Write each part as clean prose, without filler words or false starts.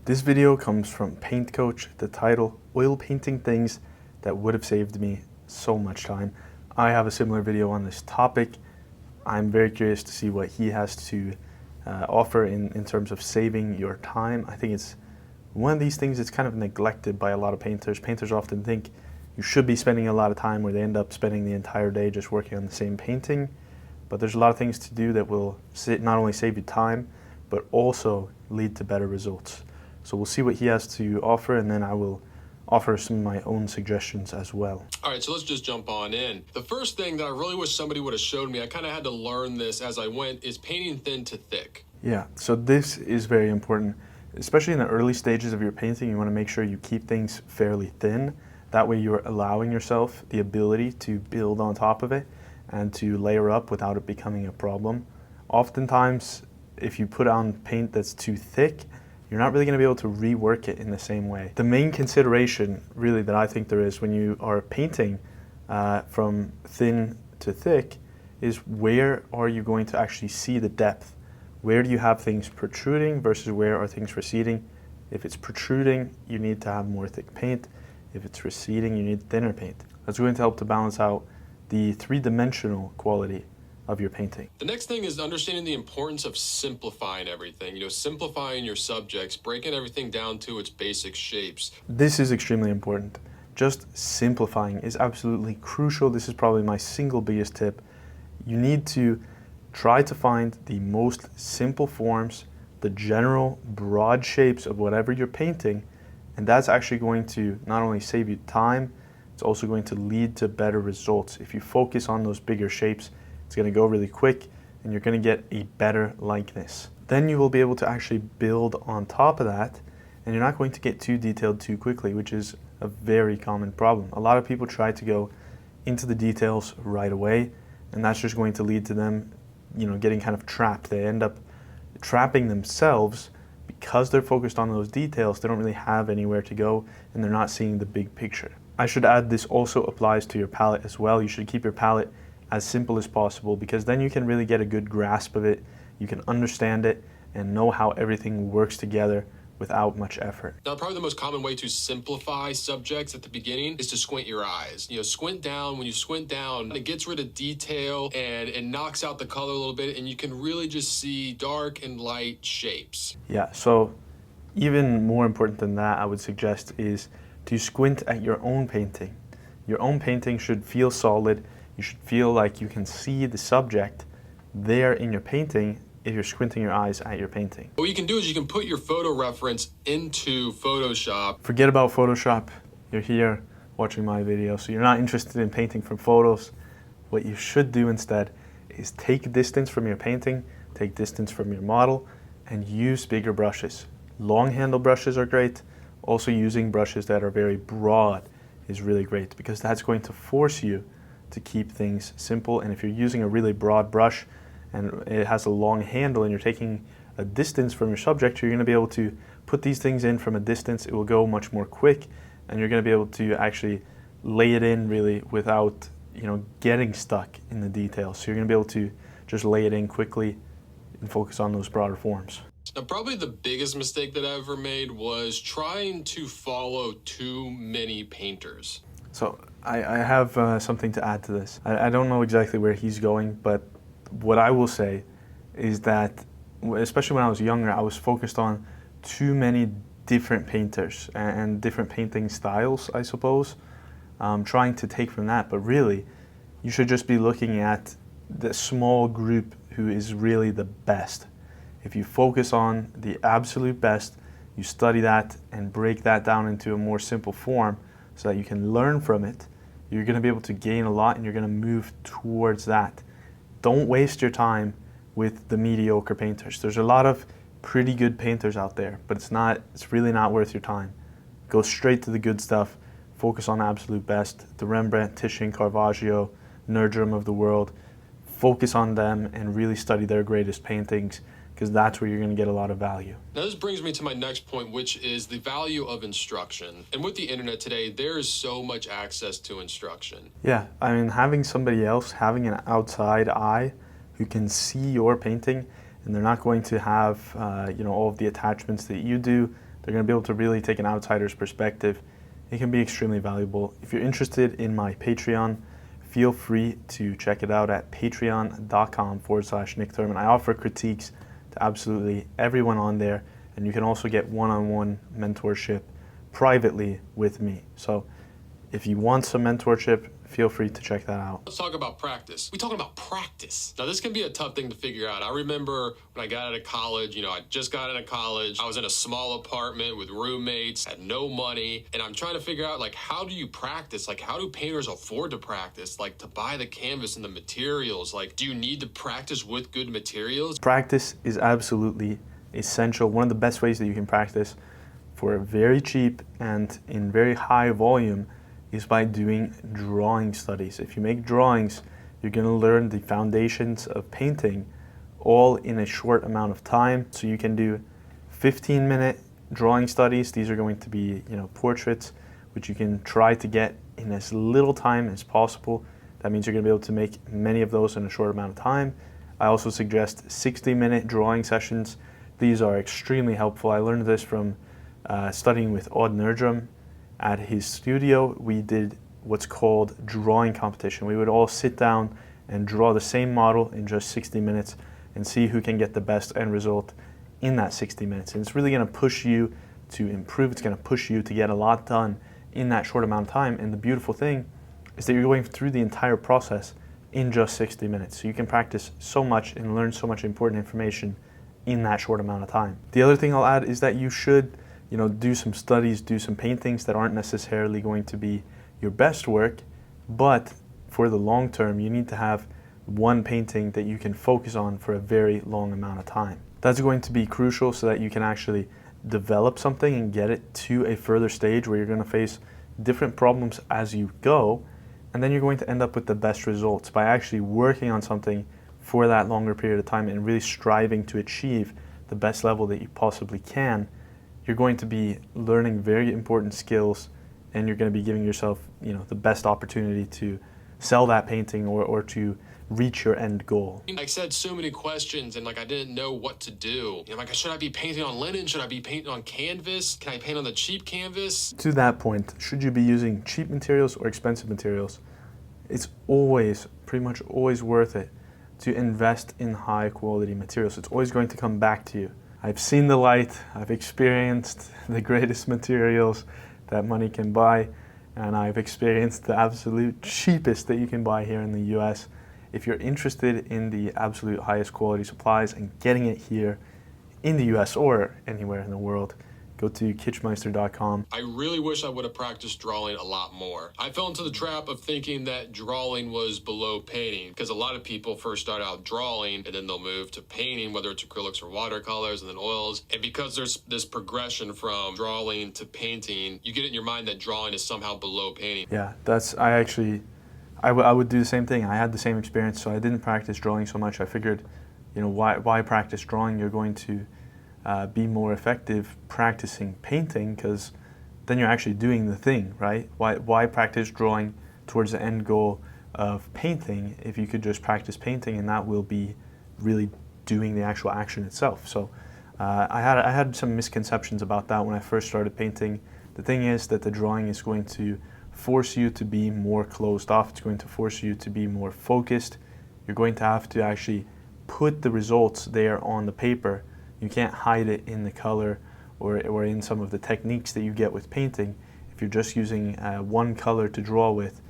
This video comes from Paint Coach, the title, Oil Painting Things That Would Have Saved Me So Much Time. I have a similar video on this topic. I'm very curious to see what he has to offer in terms of saving your time. I think it's one of these things that's kind of neglected by a lot of painters. Painters often think you should be spending a lot of time, where they end up spending the entire day just working on the same painting. But there's a lot of things to do that will not only save you time, but also lead to better results. So we'll see what he has to offer, and then I will offer some of my own suggestions as well. All right, so let's just jump on in. The first thing that I really wish somebody would have showed me, I kind of had to learn this as I went, is painting thin to thick. Yeah, so this is very important. Especially in the early stages of your painting, you want to make sure you keep things fairly thin. That way you're allowing yourself the ability to build on top of it and to layer up without it becoming a problem. Oftentimes, if you put on paint that's too thick, you're not really going to be able to rework it in the same way. The main consideration really that I think there is when you are painting from thin to thick is, where are you going to actually see the depth? Where do you have things protruding versus where are things receding? If it's protruding, you need to have more thick paint. If it's receding, you need thinner paint. That's going to help to balance out the three-dimensional quality of your painting. The next thing is understanding the importance of simplifying everything. Simplifying your subjects, breaking everything down to its basic shapes. This is extremely important. Just simplifying is absolutely crucial. This is probably my single biggest tip. You need to try to find the most simple forms, the general broad shapes of whatever you're painting, and that's actually going to not only save you time, it's also going to lead to better results. If you focus on those bigger shapes, it's going to go really quick and you're going to get a better likeness. Then you will be able to actually build on top of that, and you're not going to get too detailed too quickly, which is a very common problem. A lot of people try to go into the details right away, and that's just going to lead to them getting kind of trapped. They end up trapping themselves because they're focused on those details. They don't really have anywhere to go, and they're not seeing the big picture. I should add, this also applies to your palette as well. You should keep your palette as simple as possible, because then you can really get a good grasp of it. You can understand it and know how everything works together without much effort. Now, probably the most common way to simplify subjects at the beginning is to squint your eyes. Squint down. When you squint down, it gets rid of detail and it knocks out the color a little bit, and you can really just see dark and light shapes. Yeah, so even more important than that, I would suggest, is to squint at your own painting. Your own painting should feel solid. You should feel like you can see the subject there in your painting if you're squinting your eyes at your painting. What you can do is you can put your photo reference into Photoshop. Forget about Photoshop. You're here watching my video, so you're not interested in painting from photos. What you should do instead is take distance from your painting, take distance from your model, and use bigger brushes. Long handle brushes are great. Also, using brushes that are very broad is really great, because that's going to force you to keep things simple. And if you're using a really broad brush and it has a long handle and you're taking a distance from your subject, you're going to be able to put these things in from a distance. It will go much more quick, and you're going to be able to actually lay it in really without getting stuck in the details. So you're going to be able to just lay it in quickly and focus on those broader forms. Now, probably the biggest mistake that I ever made was trying to follow too many painters. So I have something to add to this. I don't know exactly where he's going, but what I will say is that, especially when I was younger, I was focused on too many different painters and different painting styles, I suppose, trying to take from that. But really, you should just be looking at the small group who is really the best. If you focus on the absolute best, you study that and break that down into a more simple form so that you can learn from it, you're going to be able to gain a lot, and you're going to move towards that. Don't waste your time with the mediocre painters. There's a lot of pretty good painters out there, but it's really not worth your time. Go straight to the good stuff. Focus on absolute best. The Rembrandt, Titian, Caravaggio, Nerdrum of the world. Focus on them and really study their greatest paintings, because that's where you're going to get a lot of value. Now, this brings me to my next point, which is the value of instruction. And with the internet today, there is so much access to instruction. Yeah, I mean, having somebody else, having an outside eye who can see your painting, and they're not going to have all of the attachments that you do. They're going to be able to really take an outsider's perspective. It can be extremely valuable. If you're interested in my Patreon, feel free to check it out at patreon.com/Nick Thurman. I offer critiques to absolutely everyone on there, and you can also get one-on-one mentorship privately with me. So if you want some mentorship, feel free to check that out. Let's talk about practice. We're talking about practice. Now, this can be a tough thing to figure out. I remember when I got out of college, I just got out of college. I was in a small apartment with roommates, had no money, and I'm trying to figure out, how do you practice? How do painters afford to practice? To buy the canvas and the materials? Do you need to practice with good materials? Practice is absolutely essential. One of the best ways that you can practice for very cheap and in very high volume is by doing drawing studies. If you make drawings, you're going to learn the foundations of painting all in a short amount of time. So you can do 15-minute drawing studies. These are going to be, portraits, which you can try to get in as little time as possible. That means you're going to be able to make many of those in a short amount of time. I also suggest 60-minute drawing sessions. These are extremely helpful. I learned this from studying with Odd Nerdrum. At his studio, we did what's called drawing competition. We would all sit down and draw the same model in just 60 minutes and see who can get the best end result in that 60 minutes. And it's really going to push you to improve. It's going to push you to get a lot done in that short amount of time. And the beautiful thing is that you're going through the entire process in just 60 minutes. So you can practice so much and learn so much important information in that short amount of time. The other thing I'll add is that you should do some studies, do some paintings that aren't necessarily going to be your best work, but for the long term, you need to have one painting that you can focus on for a very long amount of time. That's going to be crucial so that you can actually develop something and get it to a further stage where you're going to face different problems as you go, and then you're going to end up with the best results by actually working on something for that longer period of time and really striving to achieve the best level that you possibly can. You're going to be learning very important skills, and you're going to be giving yourself, the best opportunity to sell that painting or to reach your end goal. I said so many questions, and I didn't know what to do. Should I be painting on linen? Should I be painting on canvas? Can I paint on the cheap canvas? To that point, should you be using cheap materials or expensive materials? It's pretty much always worth it to invest in high quality materials. It's always going to come back to you. I've seen the light, I've experienced the greatest materials that money can buy, and I've experienced the absolute cheapest that you can buy here in the US. If you're interested in the absolute highest quality supplies and getting it here in the US or anywhere in the world, go to kitschmeister.com. I really wish I would have practiced drawing a lot more. I fell into the trap of thinking that drawing was below painting, because a lot of people first start out drawing and then they'll move to painting, whether it's acrylics or watercolors and then oils. And because there's this progression from drawing to painting, you get it in your mind that drawing is somehow below painting. Yeah, I would do the same thing. I had the same experience, so I didn't practice drawing so much. I figured, why practice drawing? You're going to be more effective practicing painting, because then you're actually doing the thing, right? Why practice drawing towards the end goal of painting if you could just practice painting, and that will be really doing the actual action itself. So I had some misconceptions about that when I first started painting. The thing is that the drawing is going to force you to be more closed off. It's going to force you to be more focused. You're going to have to actually put the results there on the paper. You can't hide it in the color or in some of the techniques that you get with painting. If you're just using one color to draw with,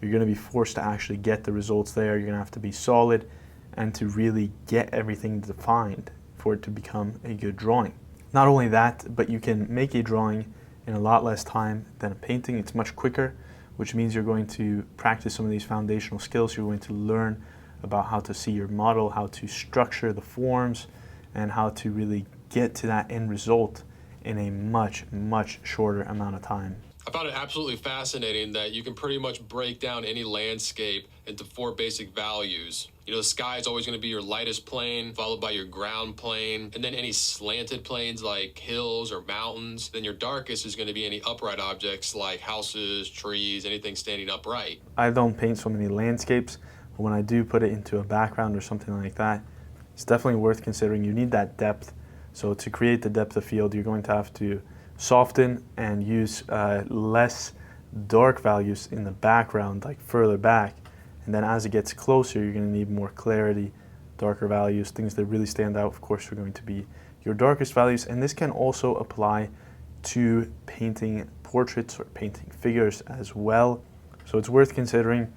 you're going to be forced to actually get the results there. You're going to have to be solid and to really get everything defined for it to become a good drawing. Not only that, but you can make a drawing in a lot less time than a painting. It's much quicker, which means you're going to practice some of these foundational skills. You're going to learn about how to see your model, how to structure the forms, and how to really get to that end result in a much, much shorter amount of time. I found it absolutely fascinating that you can pretty much break down any landscape into 4 basic values. The sky is always going to be your lightest plane, followed by your ground plane, and then any slanted planes like hills or mountains. Then your darkest is going to be any upright objects like houses, trees, anything standing upright. I don't paint so many landscapes, but when I do put it into a background or something like that, it's definitely worth considering. You need that depth. So to create the depth of field, you're going to have to soften and use less dark values in the background, like further back. And then as it gets closer, you're going to need more clarity, darker values. Things that really stand out, of course, are going to be your darkest values. And this can also apply to painting portraits or painting figures as well. So it's worth considering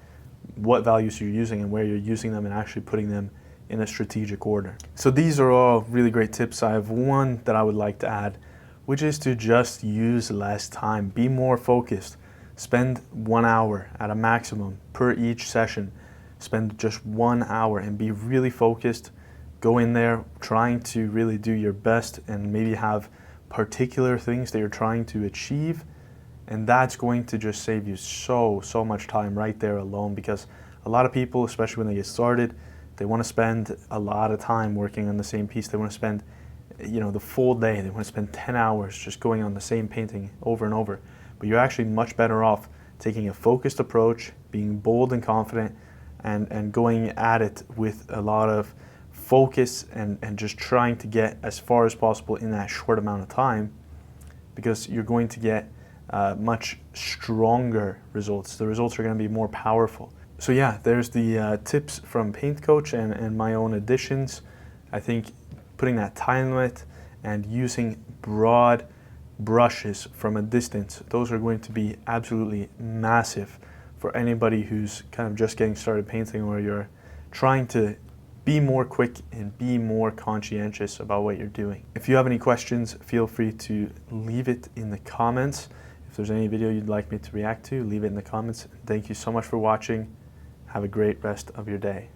what values you're using and where you're using them, and actually putting them in a strategic order. So these are all really great tips. I have one that I would like to add, which is to just use less time. Be more focused. Spend 1 hour at a maximum per each session. Spend just 1 hour and be really focused. Go in there trying to really do your best, and maybe have particular things that you're trying to achieve. And that's going to just save you so much time right there alone, because a lot of people, especially when they get started, they want to spend a lot of time working on the same piece. They want to spend, the full day. They want to spend 10 hours just going on the same painting over and over. But you're actually much better off taking a focused approach, being bold and confident, and going at it with a lot of focus, and just trying to get as far as possible in that short amount of time, because you're going to get much stronger results. The results are going to be more powerful. So yeah, there's the tips from Paint Coach and my own additions. I think putting that time limit and using broad brushes from a distance, those are going to be absolutely massive for anybody who's kind of just getting started painting, or you're trying to be more quick and be more conscientious about what you're doing. If you have any questions, feel free to leave it in the comments. If there's any video you'd like me to react to, leave it in the comments. Thank you so much for watching. Have a great rest of your day.